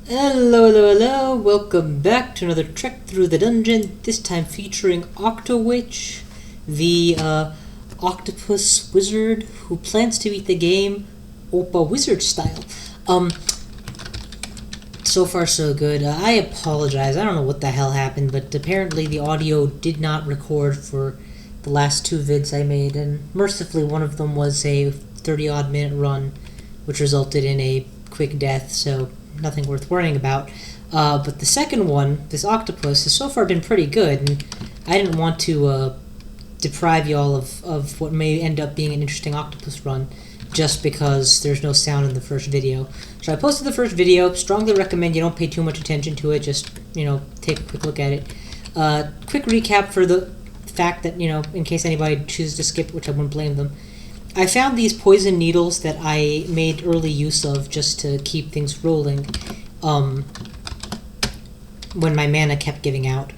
Hello, welcome back to another trek through the dungeon, this time featuring Octowitch, the octopus wizard who plans to beat the game OpPA wizard style. So far so good. I apologize, I don't know what the hell happened, but apparently the audio did not record for the last two vids I made, and mercifully one of them was a 30-odd minute run, which resulted in a quick death, so nothing worth worrying about. But the second one, this octopus, has so far been pretty good, and I didn't want to deprive y'all of what may end up being an interesting octopus run just because there's no sound in the first video. So I posted the first video. Strongly recommend you don't pay too much attention to it, just, take a quick look at it. Quick recap for the fact that, in case anybody chooses to skip, which I wouldn't blame them. I found these poison needles that I made early use of just to keep things rolling when my mana kept giving out.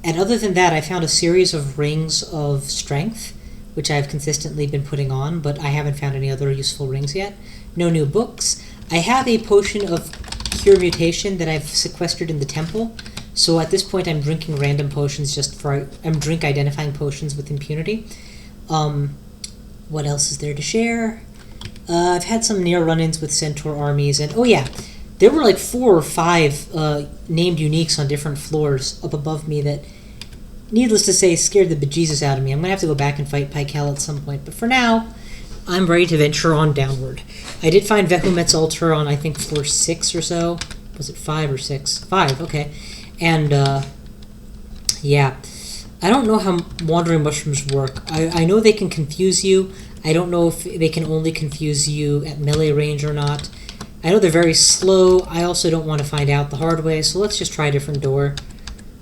And other than that, I found a series of rings of strength, which I've consistently been putting on, but I haven't found any other useful rings yet. No new books. I have a potion of Cure Mutation that I've sequestered in the temple, so at this point I'm drinking random potions I'm drink identifying potions with impunity. What else is there to share? I've had some near run-ins with Centaur armies, and oh yeah, there were like 4 or 5 named uniques on different floors up above me that, needless to say, scared the bejesus out of me. I'm going to have to go back and fight Pykel at some point, but for now, I'm ready to venture on downward. I did find Vehumet's altar on, I think, floor 6 or so. Was it 5 or 6? 5, okay. And, yeah. I don't know how wandering mushrooms work. I know they can confuse you. I don't know if they can only confuse you at melee range or not. I know they're very slow. I also don't want to find out the hard way, so let's just try a different door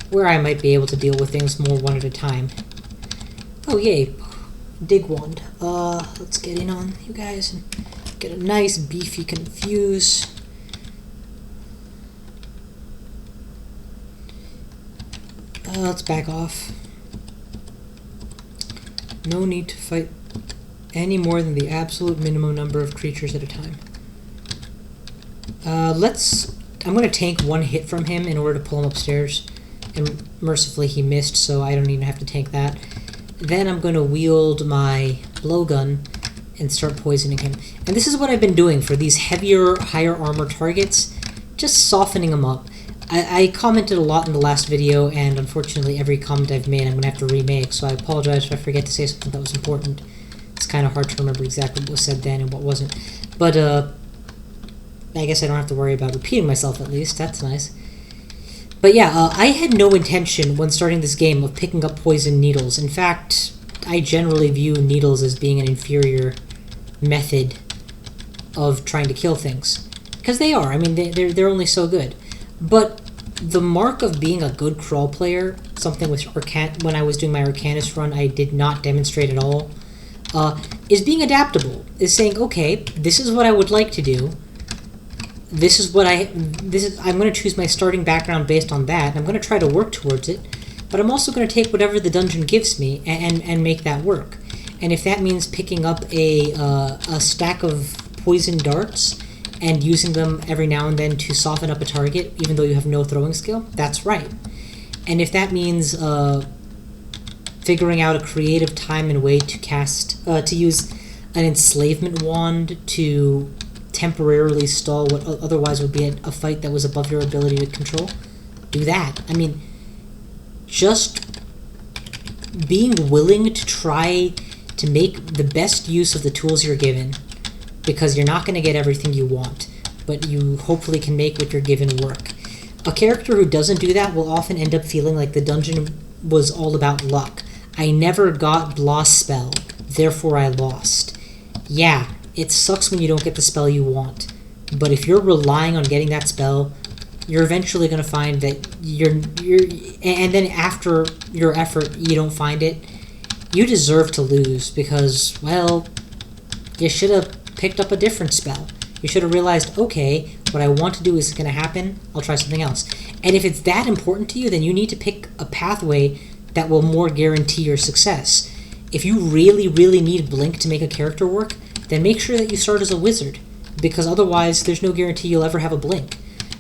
where I might be able to deal with things more one at a time. Oh, yay. Dig wand. Let's get in on you guys and get a nice beefy confuse. Let's back off. No need to fight any more than the absolute minimum number of creatures at a time. I'm going to tank one hit from him in order to pull him upstairs. And mercifully he missed, so I don't even have to tank that. Then I'm going to wield my blowgun and start poisoning him. And this is what I've been doing for these heavier, higher armor targets. Just softening them up. I commented a lot in the last video, and unfortunately every comment I've made I'm going to have to remake, so I apologize if I forget to say something that was important. It's kind of hard to remember exactly what was said then and what wasn't. But, I guess I don't have to worry about repeating myself at least. That's nice. But yeah, I had no intention when starting this game of picking up poison needles. In fact, I generally view needles as being an inferior method of trying to kill things. Because they are. I mean, they're only so good. But the mark of being a good crawl player, something which when I was doing my Arcanist run I did not demonstrate at all, is being adaptable. Is saying, okay, this is what I would like to do. I'm going to choose my starting background based on that, and I'm going to try to work towards it, but I'm also going to take whatever the dungeon gives me and make that work. And if that means picking up a stack of poison darts and using them every now and then to soften up a target, even though you have no throwing skill, that's right. And if that means figuring out a creative time and way to use an enslavement wand to temporarily stall what otherwise would be a fight that was above your ability to control, do that. I mean, just being willing to try to make the best use of the tools you're given, because you're not going to get everything you want, but you hopefully can make what you're given work. A character who doesn't do that will often end up feeling like the dungeon was all about luck. I never got Blast spell, therefore I lost. Yeah, it sucks when you don't get the spell you want, but if you're relying on getting that spell, you're eventually going to find that and then after your effort you don't find it, you deserve to lose because, well, you should have picked up a different spell. You should have realized, okay, what I want to do is going to happen, I'll try something else. And if it's that important to you, then you need to pick a pathway that will more guarantee your success. If you really, really need Blink to make a character work, then make sure that you start as a wizard, because otherwise there's no guarantee you'll ever have a Blink.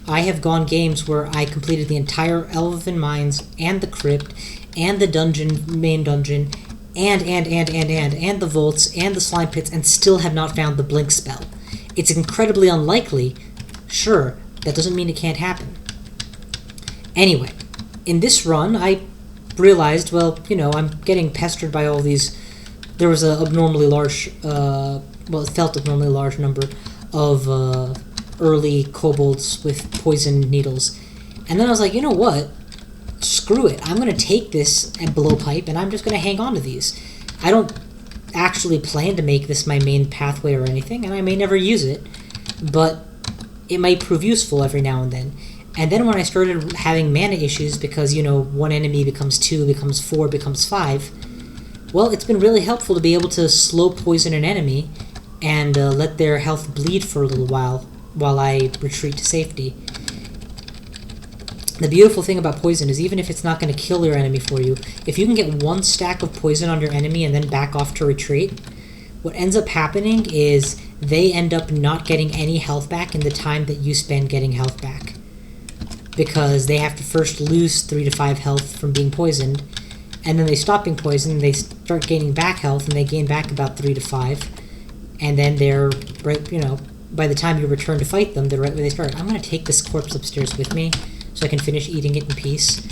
I have gone games where I completed the entire Elven Mines and the Crypt and the dungeon, main dungeon, and the vaults and the slime pits, and still have not found the blink spell. It's incredibly unlikely. Sure, that doesn't mean it can't happen. Anyway, in this run, I realized, well, you know, I'm getting pestered by all these. There was a abnormally large, it felt abnormally large number of early kobolds with poison needles. And then I was like, you know what? Screw it. I'm going to take this and blowpipe, and I'm just going to hang on to these. I don't actually plan to make this my main pathway or anything, and I may never use it, but it might prove useful every now and then. And then when I started having mana issues because, you know, one enemy becomes 2, becomes 4, becomes 5, well, it's been really helpful to be able to slow poison an enemy and let their health bleed for a little while I retreat to safety. The beautiful thing about poison is even if it's not going to kill your enemy for you, if you can get 1 stack of poison on your enemy and then back off to retreat, what ends up happening is they end up not getting any health back in the time that you spend getting health back. Because they have to first lose 3 to 5 health from being poisoned, and then they stop being poisoned, they start gaining back health, and they gain back about 3 to 5, and then they're right, you know, by the time you return to fight them, they're right where they started. I'm going to take this corpse upstairs with me so I can finish eating it in peace.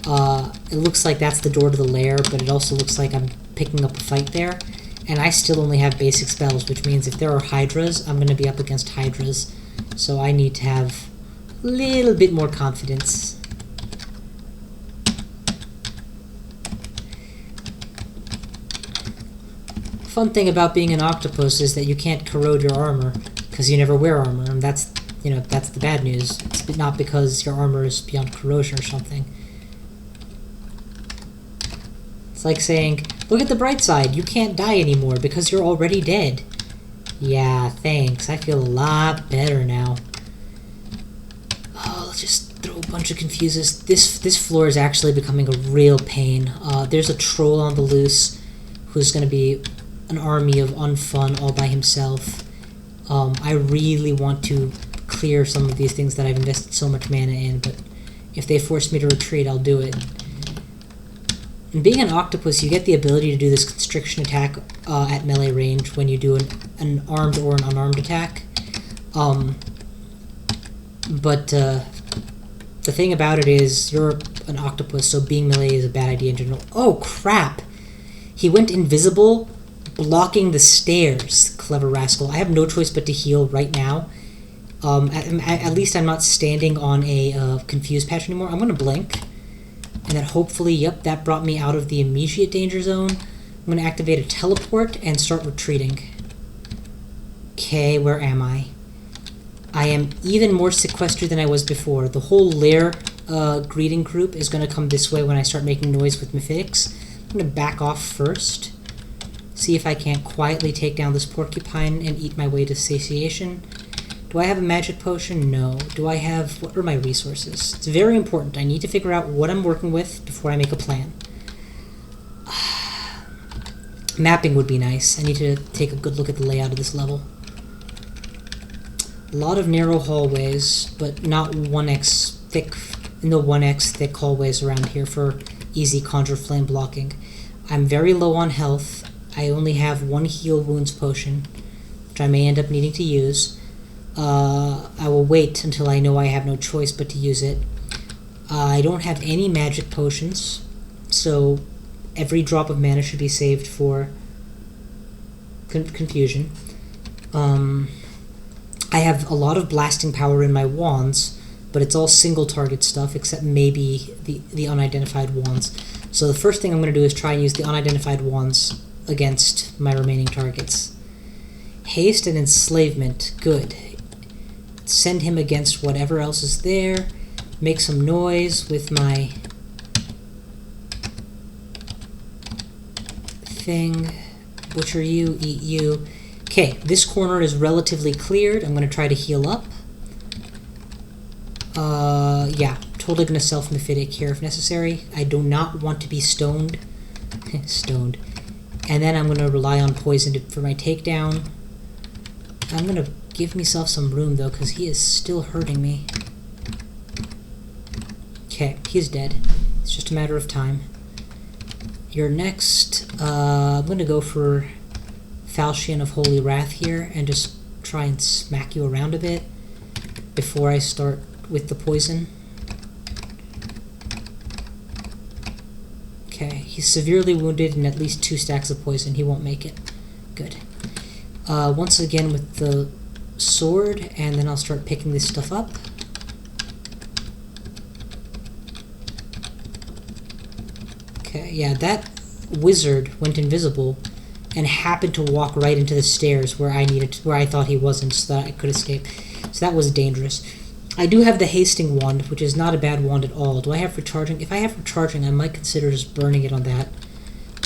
It looks like that's the door to the lair, but it also looks like I'm picking up a fight there. And I still only have basic spells, which means if there are hydras, I'm going to be up against hydras. So I need to have a little bit more confidence. Fun thing about being an octopus is that you can't corrode your armor, because you never wear armor, and that's, you know, that's the bad news. It's not because your armor is beyond corrosion or something. It's like saying, look at the bright side, you can't die anymore because you're already dead. Yeah, thanks, I feel a lot better now. Oh, let's just throw a bunch of confuses. This floor is actually becoming a real pain. There's a troll on the loose who's going to be an army of unfun all by himself. I really want to clear some of these things that I've invested so much mana in, but if they force me to retreat, I'll do it. And being an octopus, you get the ability to do this constriction attack at melee range when you do an armed or an unarmed attack. But the thing about it is, you're an octopus, so being melee is a bad idea in general. Oh, crap! He went invisible, blocking the stairs. Clever rascal. I have no choice but to heal right now. At least I'm not standing on a confused patch anymore. I'm going to blink. And then hopefully, yep, that brought me out of the immediate danger zone. I'm going to activate a teleport and start retreating. Okay, where am I? I am even more sequestered than I was before. The whole Lair greeting group is going to come this way when I start making noise with Mythics. I'm going to back off first. See if I can't quietly take down this porcupine and eat my way to satiation. Do I have a magic potion? No. Do I have... What are my resources? It's very important. I need to figure out what I'm working with before I make a plan. Mapping would be nice. I need to take a good look at the layout of this level. A lot of narrow hallways, but not 1x thick... No 1x thick hallways around here for easy Conjure Flame blocking. I'm very low on health. I only have 1 Heal Wounds potion, which I may end up needing to use. I will wait until I know I have no choice but to use it. I don't have any magic potions, so every drop of mana should be saved for confusion. I have a lot of blasting power in my wands, but it's all single target stuff, except maybe the unidentified wands. So the first thing I'm going to do is try and use the unidentified wands against my remaining targets. Haste and enslavement, good. Send him against whatever else is there. Make some noise with my thing. Butcher you, eat you. Okay, this corner is relatively cleared. I'm going to try to heal up. Yeah, totally going to self-mephitic here if necessary. I do not want to be stoned. Stoned. And then I'm going to rely on poison for my takedown. I'm going to give myself some room, though, because he is still hurting me. Okay, he's dead. It's just a matter of time. You're next. I'm gonna go for Falchion of Holy Wrath here and just try and smack you around a bit before I start with the poison. Okay, he's severely wounded and at least 2 stacks of poison. He won't make it. Good. Once again with the sword, and then I'll start picking this stuff up. Okay, yeah, that wizard went invisible and happened to walk right into the stairs where I thought he wasn't, so that I could escape. So that was dangerous. I do have the hasting wand, which is not a bad wand at all. Do I have recharging? If I have recharging, I might consider just burning it on that.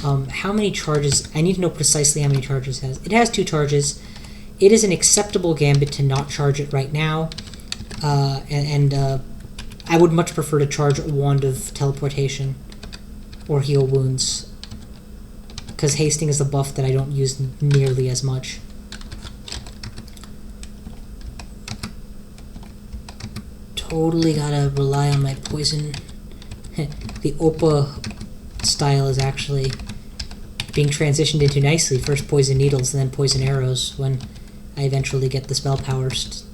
How many charges? I need to know precisely how many charges it has. It has 2 charges. It is an acceptable gambit to not charge it right now. I would much prefer to charge a wand of teleportation or heal wounds, because hasting is a buff that I don't use nearly as much. Totally gotta rely on my poison. The OpPA style is actually being transitioned into nicely. First poison needles and then poison arrows when I eventually get the spell powers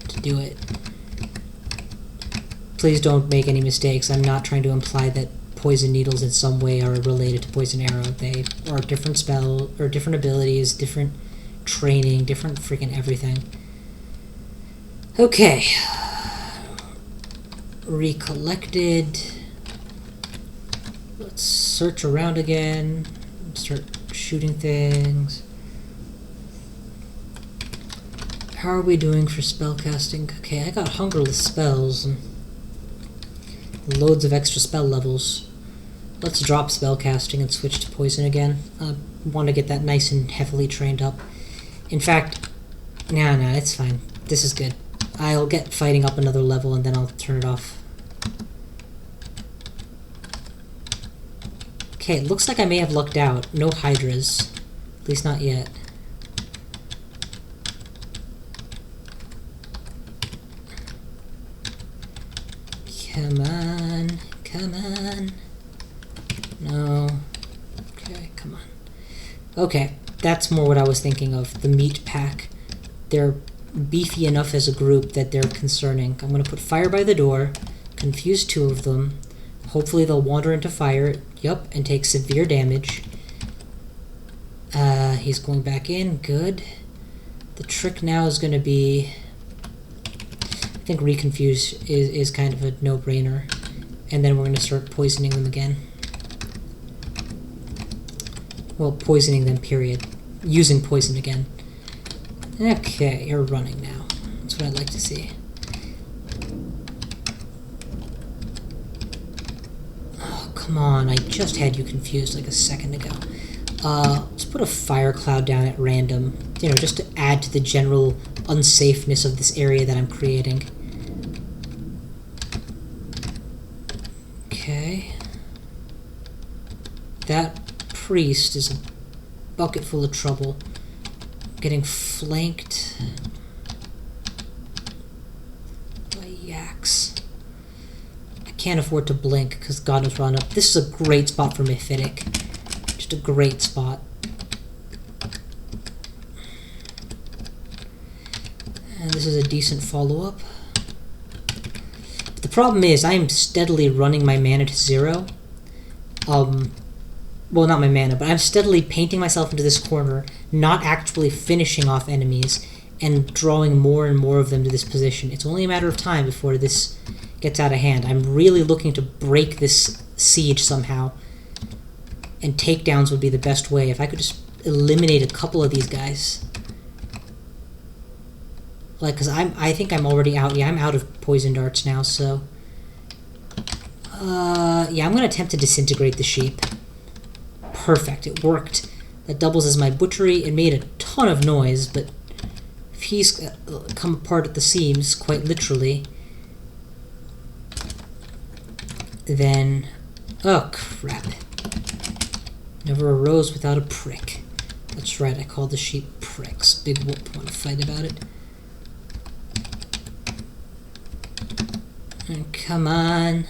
to do it. Please don't make any mistakes. I'm not trying to imply that poison needles in some way are related to poison arrow. They are different spell or different abilities, different training, different freaking everything. Okay. Recollected. Let's search around again. Start shooting things. How are we doing for spellcasting? Okay, I got hungerless spells and loads of extra spell levels. Let's drop spellcasting and switch to poison again. I want to get that nice and heavily trained up. In fact, nah, it's fine. This is good. I'll get fighting up another level and then I'll turn it off. Okay, it looks like I may have lucked out. No hydras. At least not yet. Come on. Come on. No. Okay, come on. Okay, that's more what I was thinking of. The meat pack. They're beefy enough as a group that they're concerning. I'm going to put fire by the door, confuse 2 of them. Hopefully they'll wander into fire, yup, and take severe damage. He's going back in, good. The trick now is going to be, I think reconfuse is kind of a no-brainer. And then we're going to start poisoning them again. Well, poisoning them, period. Using poison again. Okay, you're running now. That's what I'd like to see. Oh, come on. I just had you confused like a second ago. Let's put a fire cloud down at random, you know, just to add to the general unsafeness of this area that I'm creating. Okay. That priest is a bucket full of trouble. Getting flanked by yaks. I can't afford to blink because God knows run up. This is a great spot for Mephitic. Just a great spot. And this is a decent follow-up. But the problem is I am steadily running my mana to 0. Well, not my mana, but I'm steadily painting myself into this corner, not actually finishing off enemies, and drawing more and more of them to this position. It's only a matter of time before this gets out of hand. I'm really looking to break this siege somehow, and takedowns would be the best way. If I could just eliminate a couple of these guys. Like, because I think I'm already out. Yeah, I'm out of poison darts now, so... yeah, I'm going to attempt to disintegrate the sheep. Perfect, it worked. That doubles as my butchery. It made a ton of noise, but if he's come apart at the seams, quite literally, then... Oh, crap. Never arose without a prick. That's right, I call the sheep pricks. Big whoop, want to fight about it. And come on.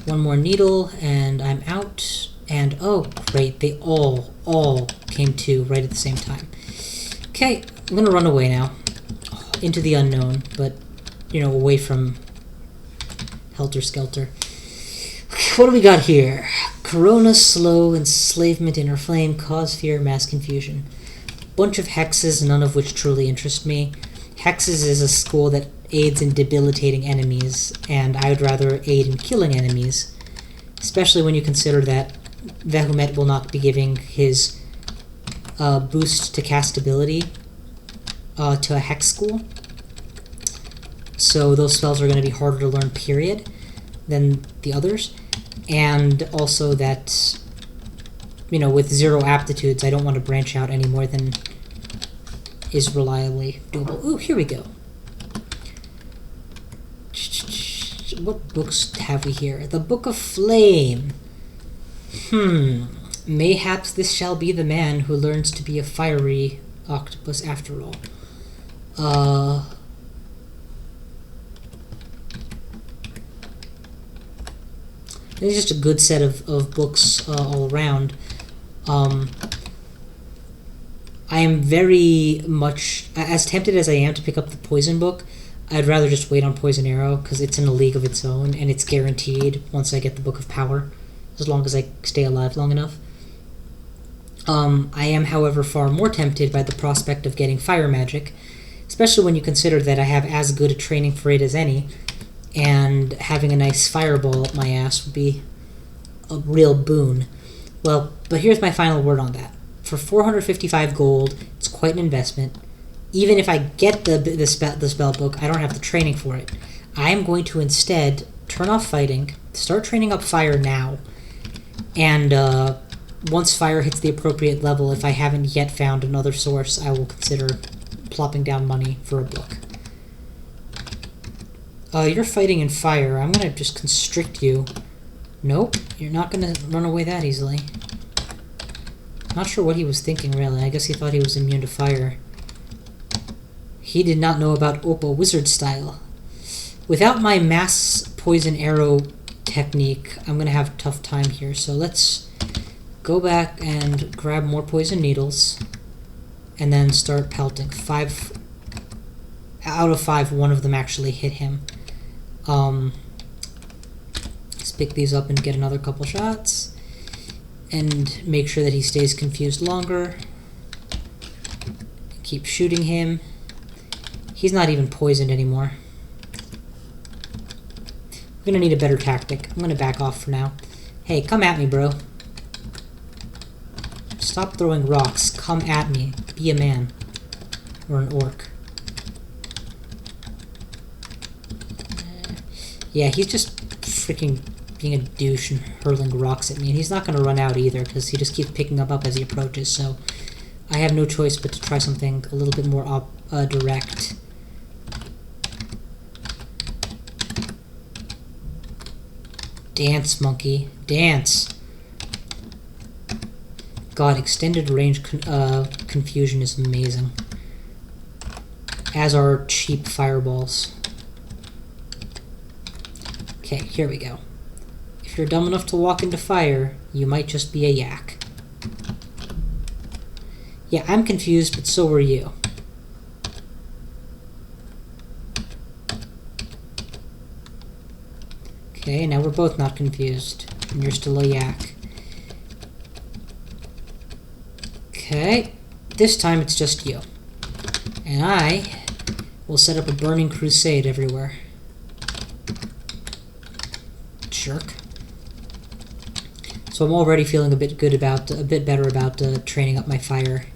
One more needle, and I'm out. And oh, great, they all came to right at the same time. Okay, I'm gonna run away now. Into the unknown, but, you know, away from Helter Skelter. What do we got here? Corona, slow, enslavement, inner flame, cause fear, mass confusion. Bunch of hexes, none of which truly interest me. Hexes is a school that aids in debilitating enemies, and I would rather aid in killing enemies, especially when you consider that Vehumet will not be giving his boost to castability to a hex school. So those spells are going to be harder to learn, period, than the others. And also that, you know, with 0 aptitudes, I don't want to branch out any more than is reliably doable. Ooh, here we go. What books have we here? The Book of Flame. Mayhaps this shall be the man who learns to be a fiery octopus after all. It's just a good set of books all around. I am very much, as tempted as I am to pick up the Poison book, I'd rather just wait on Poison-Arrow, because it's in a league of its own, and it's guaranteed once I get the Book of Power, as long as I stay alive long enough. I am, however, far more tempted by the prospect of getting Fire Magic, especially when you consider that I have as good a training for it as any, and having a nice fireball up my ass would be a real boon. Well, but here's my final word on that. For 455 gold, it's quite an investment. Even if I get the spell book, I don't have the training for it. I am going to instead turn off fighting, start training up fire now, and once fire hits the appropriate level, if I haven't yet found another source, I will consider plopping down money for a book. You're fighting in fire. I'm going to just constrict you. Nope, you're not going to run away that easily. Not sure what he was thinking, really. I guess he thought he was immune to fire. He did not know about OpPA Wizard style. Without my mass Poison-Arrow technique, I'm going to have a tough time here. So let's go back and grab more poison needles and then start pelting. 5 out of 5, one of them actually hit him. Let's pick these up and get another couple shots and make sure that he stays confused longer. Keep shooting him. He's not even poisoned anymore. We're gonna need a better tactic. I'm gonna back off for now. Hey, come at me, bro. Stop throwing rocks. Come at me. Be a man. Or an orc. Yeah, he's just freaking being a douche and hurling rocks at me. And he's not going to run out either, because he just keeps picking them up as he approaches. So I have no choice but to try something a little bit more direct. Dance, monkey. Dance. God, extended range confusion is amazing. As are cheap fireballs. Okay, here we go. If you're dumb enough to walk into fire, you might just be a yak. Yeah, I'm confused, but so are you. Okay, now we're both not confused, and you're still a yak. Okay, this time it's just you. And I will set up a burning crusade everywhere. Jerk. So I'm already feeling a bit better about training up my fire.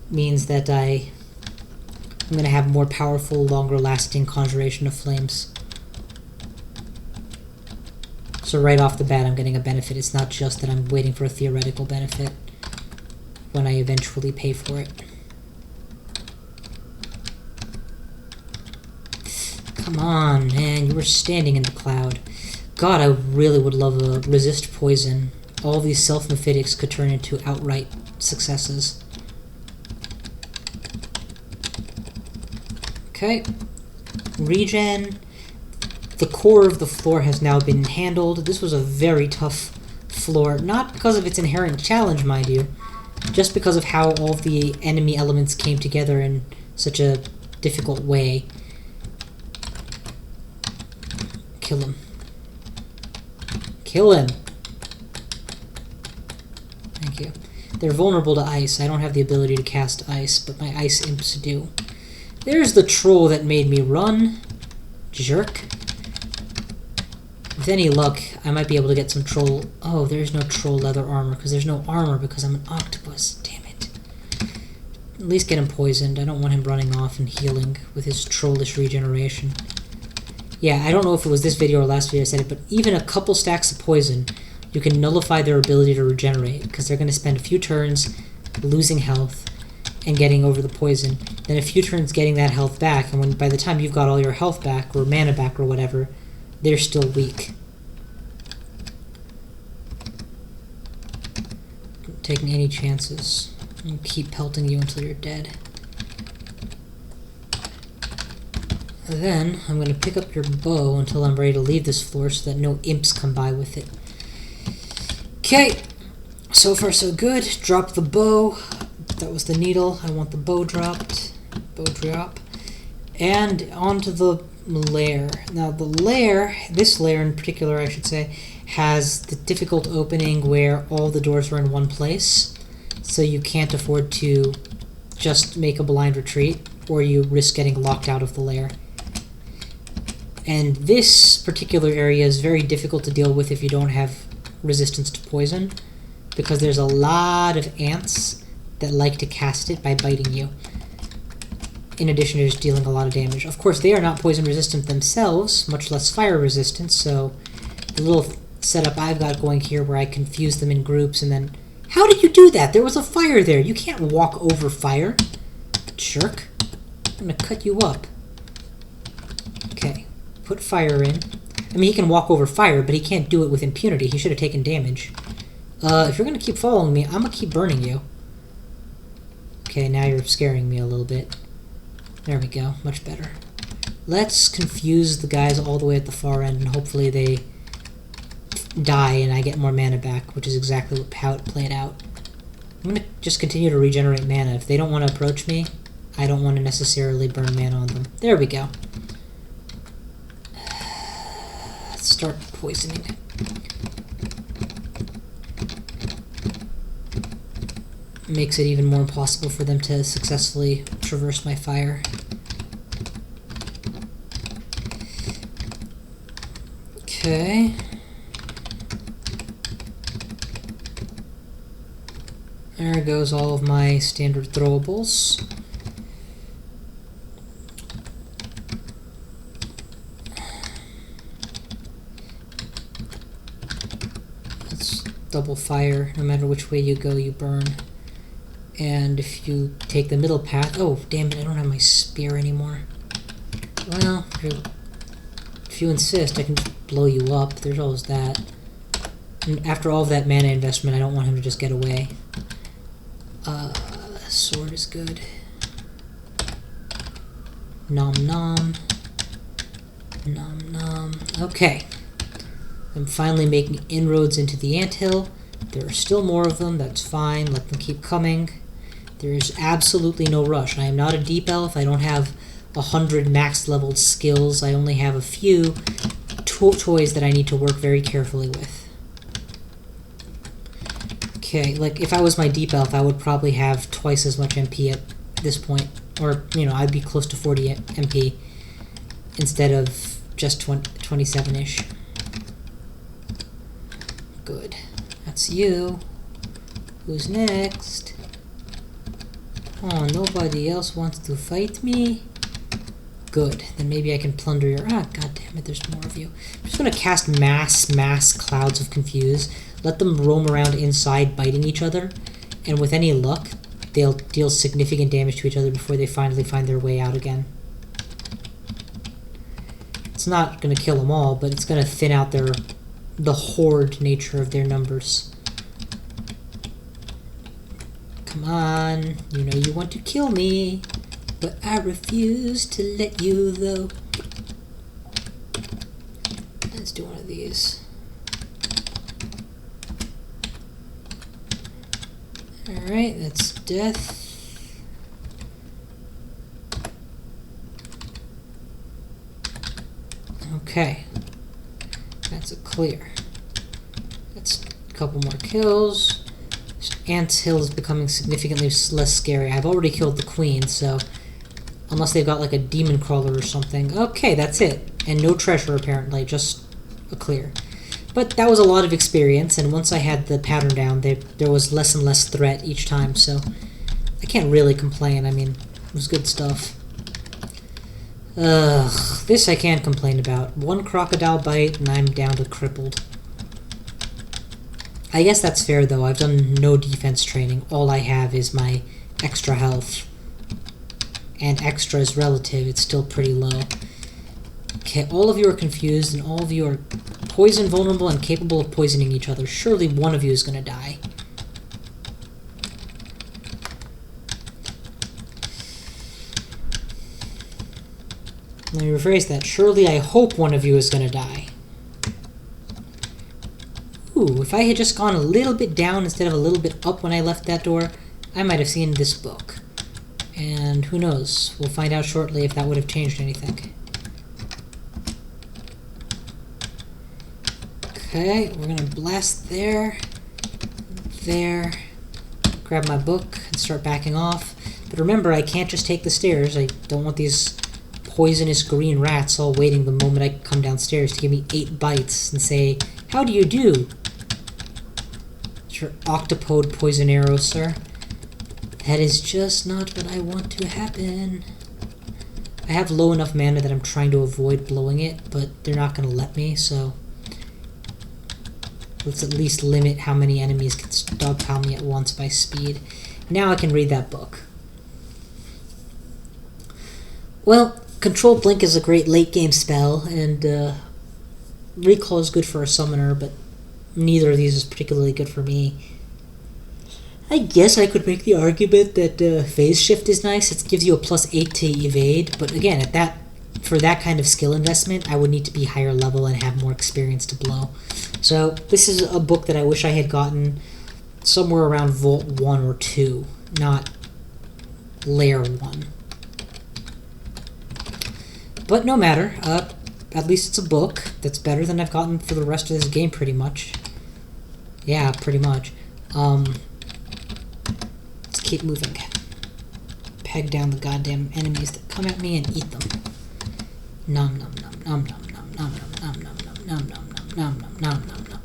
Means that I'm going to have more powerful, longer-lasting conjuration of flames. So right off the bat, I'm getting a benefit. It's not just that I'm waiting for a theoretical benefit when I eventually pay for it. Come on, man, you were standing in the cloud. God, I really would love a resist poison. All these self-mephitics could turn into outright successes. Okay. Regen. The core of the floor has now been handled. This was a very tough floor, not because of its inherent challenge, mind you, just because of how all of the enemy elements came together in such a difficult way. Kill him. Kill him! Thank you. They're vulnerable to ice. I don't have the ability to cast ice, but my ice imps do. There's the troll that made me run. Jerk. With any luck, I might be able to get some troll... Oh, there's no troll leather armor, because there's no armor because I'm an octopus. Damn it. At least get him poisoned. I don't want him running off and healing with his trollish regeneration. Yeah, I don't know if it was this video or last video I said it, but even a couple stacks of poison, you can nullify their ability to regenerate, because they're going to spend a few turns losing health and getting over the poison, then a few turns getting that health back, and when by the time you've got all your health back, or mana back, or whatever, they're still weak. Not taking any chances. I'll keep pelting you until you're dead. Then, I'm going to pick up your bow until I'm ready to leave this floor so that no imps come by with it. Okay, so far so good. Drop the bow. That was the needle. I want the bow dropped. Bow drop. And onto the lair. Now the lair, this lair in particular I should say, has the difficult opening where all the doors are in one place. So you can't afford to just make a blind retreat, or you risk getting locked out of the lair. And this particular area is very difficult to deal with if you don't have resistance to poison, because there's a lot of ants that like to cast it by biting you, in addition to just dealing a lot of damage. Of course, they are not poison resistant themselves, much less fire resistant, so the little setup I've got going here where I confuse them in groups and then... How did you do that? There was a fire there! You can't walk over fire! Jerk. I'm gonna cut you up. Okay, put fire in. I mean, he can walk over fire, but he can't do it with impunity. He should have taken damage. If you're gonna keep following me, I'm gonna keep burning you. Okay, now you're scaring me a little bit. There we go, much better. Let's confuse the guys all the way at the far end, and hopefully they die and I get more mana back, which is exactly how it played out. I'm going to just continue to regenerate mana. If they don't want to approach me, I don't want to necessarily burn mana on them. There we go. Let's start poisoning. Makes it even more impossible for them to successfully traverse my fire. Okay. There goes all of my standard throwables. Let's double fire. No matter which way you go, you burn. And if you take the middle path... Oh, damn it, I don't have my spear anymore. Well, if you insist, I can just blow you up. There's always that. And after all of that mana investment, I don't want him to just get away. Sword is good. Nom nom. Nom nom. Okay. I'm finally making inroads into the anthill. There are still more of them, that's fine. Let them keep coming. There's absolutely no rush. I am not a deep elf. I don't have 100 max leveled skills. I only have a few toys that I need to work very carefully with. Okay, like if I was my deep elf, I would probably have twice as much MP at this point. Or, you know, I'd be close to 40 MP instead of just 27-ish. Good. That's you. Who's next? Oh, nobody else wants to fight me? Good. Then maybe I can plunder your... Ah, god damn it, there's more of you. I'm just going to cast mass clouds of confuse. Let them roam around inside, biting each other. And with any luck, they'll deal significant damage to each other before they finally find their way out again. It's not going to kill them all, but it's going to thin out the horde nature of their numbers. Come on, you know you want to kill me, but I refuse to let you though. Let's do one of these. Alright, that's death. Okay. That's a clear. That's a couple more kills. Ants Hill is becoming significantly less scary. I've already killed the queen, so unless they've got like a demon crawler or something. Okay, that's it. And no treasure apparently, just a clear. But that was a lot of experience, and once I had the pattern down, there was less and less threat each time, so I can't really complain. I mean, it was good stuff. Ugh, this I can't complain about. One crocodile bite, and I'm down to crippled. I guess that's fair, though. I've done no defense training. All I have is my extra health. And extra is relative. It's still pretty low. Okay, all of you are confused, and all of you are poison vulnerable and capable of poisoning each other. Surely one of you is going to die. Let me rephrase that. Surely I hope one of you is going to die. Ooh, if I had just gone a little bit down instead of a little bit up when I left that door, I might have seen this book. And who knows? We'll find out shortly if that would have changed anything. Okay, we're gonna blast there, grab my book and start backing off. But remember, I can't just take the stairs. I don't want these poisonous green rats all waiting the moment I come downstairs to give me 8 bites and say, "How do you do?" It's your Octopode Poison-Arrow, sir. That is just not what I want to happen. I have low enough mana that I'm trying to avoid blowing it, but they're not gonna let me, so let's at least limit how many enemies can stockpile me at once by speed. Now I can read that book. Well, Control Blink is a great late-game spell, and Recall is good for a summoner, but neither of these is particularly good for me. I guess I could make the argument that Phase Shift is nice. It gives you a +8 to evade, but again, for that kind of skill investment, I would need to be higher level and have more experience to blow. So this is a book that I wish I had gotten somewhere around Vault 1 or 2, not Lair 1. But no matter, at least it's a book. That's better than I've gotten for the rest of this game, pretty much. Yeah, pretty much. Let's keep moving. Peg down the goddamn enemies that come at me and eat them. Nom nom nom nom nom nom nom nom nom nom nom nom nom nom nom nom nom.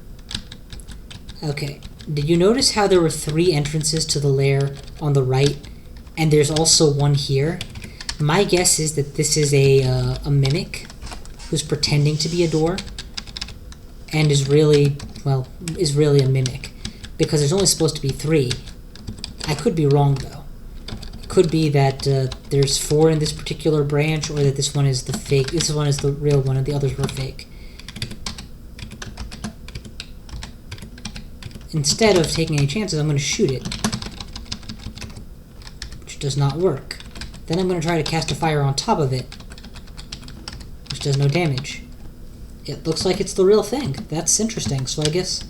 Okay, did you notice how there were 3 entrances to the lair on the right, and there's also one here? My guess is that this is a mimic who's pretending to be a door, and is really a mimic, because there's only supposed to be 3. I could be wrong though. It could be that there's 4 in this particular branch, or that this one is the fake. This one is the real one, and the others were fake. Instead of taking any chances, I'm going to shoot it, which does not work. Then I'm going to try to cast a fire on top of it, which does no damage. It looks like it's the real thing. That's interesting. So I guess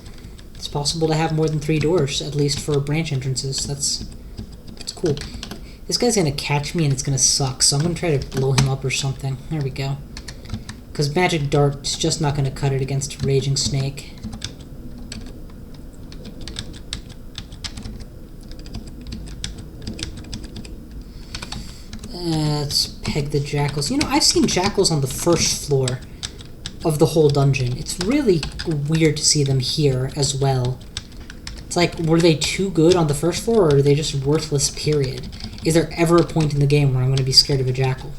it's possible to have more than 3 doors, at least for branch entrances. That's cool. This guy's going to catch me and it's going to suck, so I'm going to try to blow him up or something. There we go. Because Magic Dart is just not going to cut it against a Raging Snake. Let's peg the jackals. You know, I've seen jackals on the first floor of the whole dungeon. It's really weird to see them here as well. It's like, were they too good on the first floor, or are they just worthless, period? Is there ever a point in the game where I'm going to be scared of a jackal?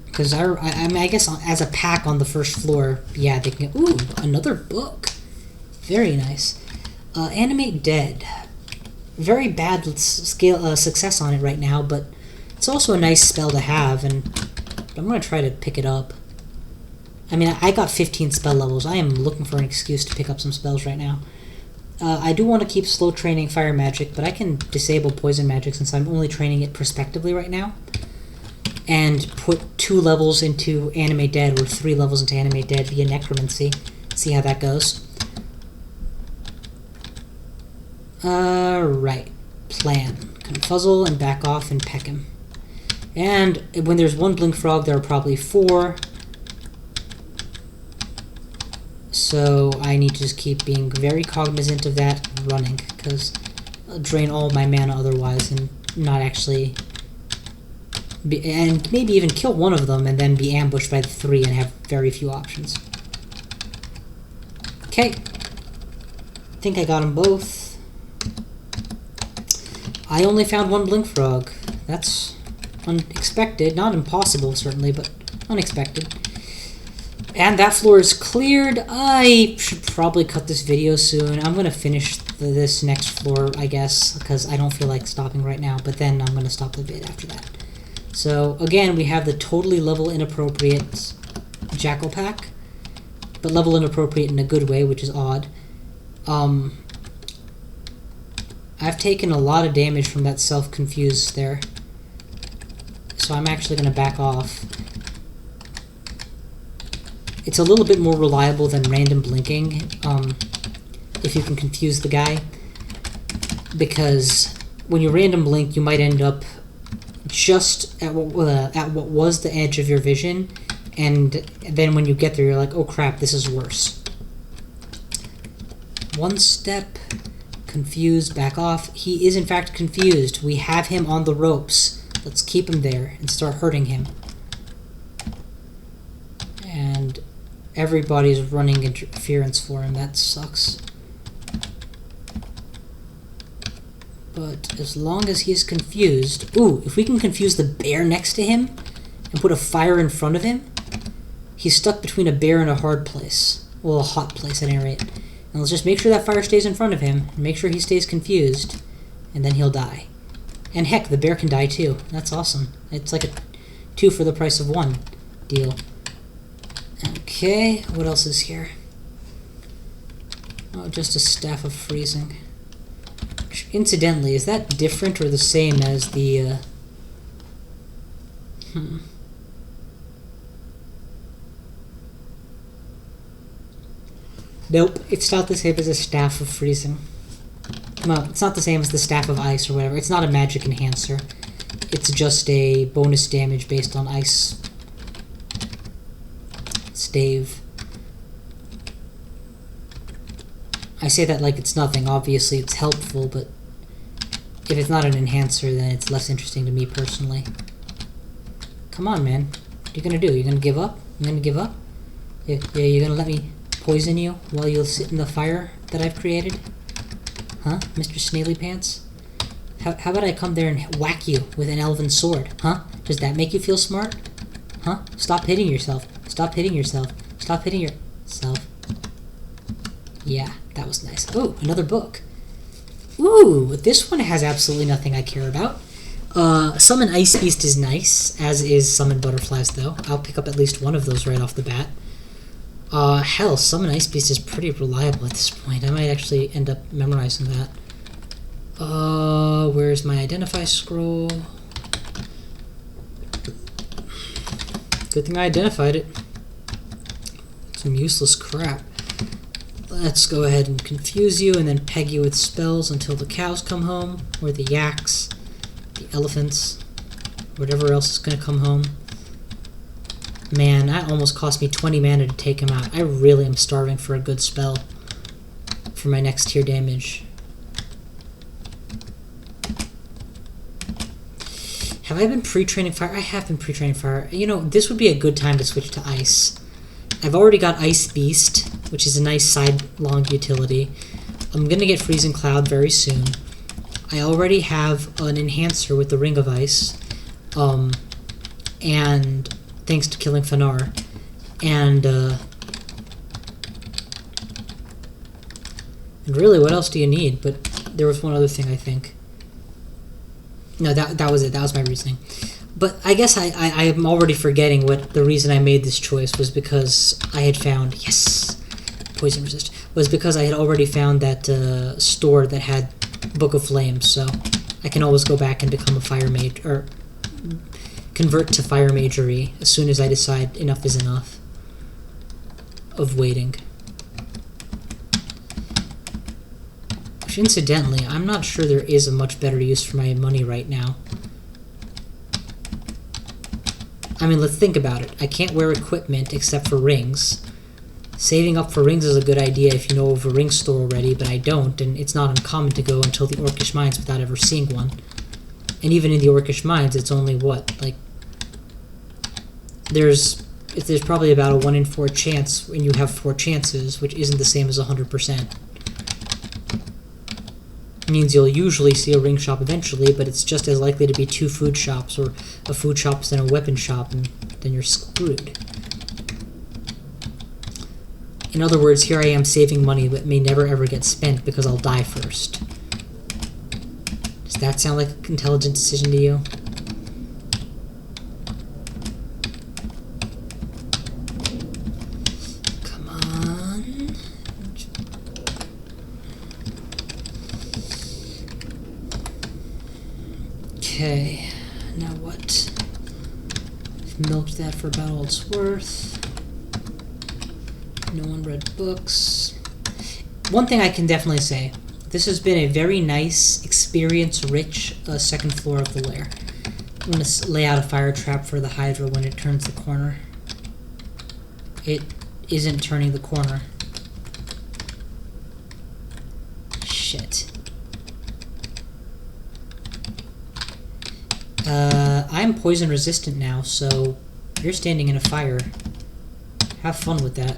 Because I mean, I guess as a pack on the first floor, yeah, they can get... Ooh, another book. Very nice. Animate Dead. Very bad success on it right now, but it's also a nice spell to have, and I'm going to try to pick it up. I mean, I got 15 spell levels. I am looking for an excuse to pick up some spells right now. I do want to keep slow training fire magic, but I can disable poison magic since I'm only training it prospectively right now. and put 2 levels into Animate Dead, or 3 levels into Animate Dead via Necromancy. See how that goes. Alright. Plan. Confuzzle and back off and peck him. And when there's 1 Blink Frog, there are probably 4. So I need to just keep being very cognizant of that running, because I'll drain all my mana otherwise and not actually... and maybe even kill one of them and then be ambushed by the 3 and have very few options. Okay. I think I got them both. I only found 1 Blink Frog. That's unexpected. Not impossible, certainly, but unexpected. And that floor is cleared. I should probably cut this video soon. I'm going to finish this next floor, I guess, because I don't feel like stopping right now, but then I'm going to stop the vid after that. So, again, we have the totally level inappropriate Jackal Pack, but level inappropriate in a good way, which is odd. I've taken a lot of damage from that self-confuse there, so I'm actually going to back off. It's a little bit more reliable than random blinking, if you can confuse the guy, because when you random blink, you might end up just at what was the edge of your vision, and then when you get there, you're like, oh crap, this is worse. 1 step, confuse, back off. He is in fact confused. We have him on the ropes. Let's keep him there and start hurting him. And everybody's running interference for him. That sucks. But as long as he's confused... Ooh, if we can confuse the bear next to him and put a fire in front of him, he's stuck between a bear and a hard place. Well, a hot place at any rate. And let's just make sure that fire stays in front of him, and make sure he stays confused, and then he'll die. And heck, the bear can die too. That's awesome. It's like a 2 for the price of 1 deal. Okay, what else is here? Oh, just a Staff of Freezing. Incidentally, is that different or the same as the, Nope, it's not the same as a Staff of Freezing. Well, it's not the same as the Staff of Ice or whatever. It's not a magic enhancer. It's just a bonus damage based on ice. Stave. I say that like it's nothing. Obviously, it's helpful, but if it's not an enhancer, then it's less interesting to me personally. Come on, man. What are you gonna do? You gonna give up? You gonna give up? Yeah, you're gonna let me poison you while you sit in the fire that I've created? Huh, Mr. Snaily Pants? How about I come there and whack you with an elven sword? Huh? Does that make you feel smart? Huh? Stop hitting yourself. Stop hitting yourself. Stop hitting yourself. Yeah, that was nice. Oh, another book. Ooh, this one has absolutely nothing I care about. Summon Ice Beast is nice, as is Summon Butterflies, though. I'll pick up at least one of those right off the bat. Hell, Summon Ice Beast is pretty reliable at this point. I might actually end up memorizing that. Where's my Identify scroll? Good thing I identified it. Some useless crap. Let's go ahead and confuse you and then peg you with spells until the cows come home, or the yaks, the elephants, whatever else is going to come home. Man, that almost cost me 20 mana to take him out. I really am starving for a good spell for my next tier damage. Have I been pre-training fire? I have been pre-training fire. You know, this would be a good time to switch to ice. I've already got Ice Beast, which is a nice sidelong utility. I'm going to get Freezing Cloud very soon. I already have an enhancer with the Ring of Ice, and thanks to killing Fanar. And really, what else do you need? But there was one other thing, I think. No, that was it. That was my reasoning. But I guess I am already forgetting what the reason I made this choice was, because I had found, yes, poison resist, was because I had already found that store that had Book of Flames, so I can always go back and become a fire mage, or convert to Fire Magery as soon as I decide enough is enough of waiting. Which, incidentally, I'm not sure there is a much better use for my money right now. I mean, let's think about it. I can't wear equipment except for rings. Saving up for rings is a good idea if you know of a ring store already, but I don't, and it's not uncommon to go until the Orcish Mines without ever seeing one. And even in the Orcish Mines, it's only what, like, there's probably about a 1 in 4 chance when you have 4 chances, which isn't the same as 100%. It means you'll usually see a ring shop eventually, but it's just as likely to be 2 food shops or a food shop and a weapon shop, and then you're screwed. In other words, here I am saving money that may never ever get spent because I'll die first. Does that sound like an intelligent decision to you? Come on. Okay, now what? I've milked that for about all it's worth. No one read books. One thing I can definitely say, this has been a very nice, experience-rich second floor of the lair. I'm going to lay out a fire trap for the Hydra when it turns the corner. It isn't turning the corner. Shit. I'm poison resistant now, so you're standing in a fire. Have fun with that.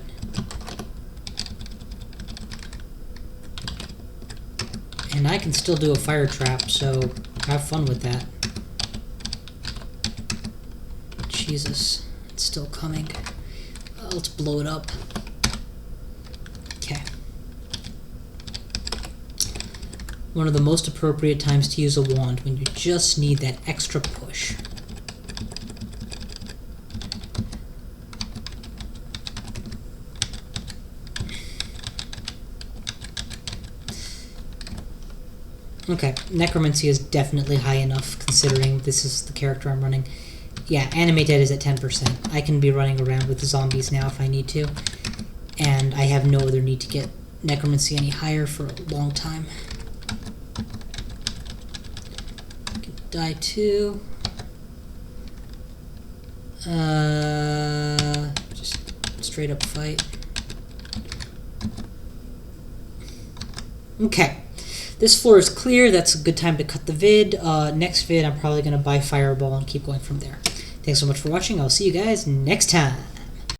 And I can still do a fire trap, so have fun with that. Jesus, it's still coming. Let's blow it up. Okay. One of the most appropriate times to use a wand, when you just need that extra push. Okay, Necromancy is definitely high enough, considering this is the character I'm running. Yeah, Animate Dead is at 10%. I can be running around with the zombies now if I need to. And I have no other need to get Necromancy any higher for a long time. Die 2. Just straight up fight. Okay. This floor is clear. That's a good time to cut the vid. Next vid, I'm probably going to buy Fireball and keep going from there. Thanks so much for watching. I'll see you guys next time.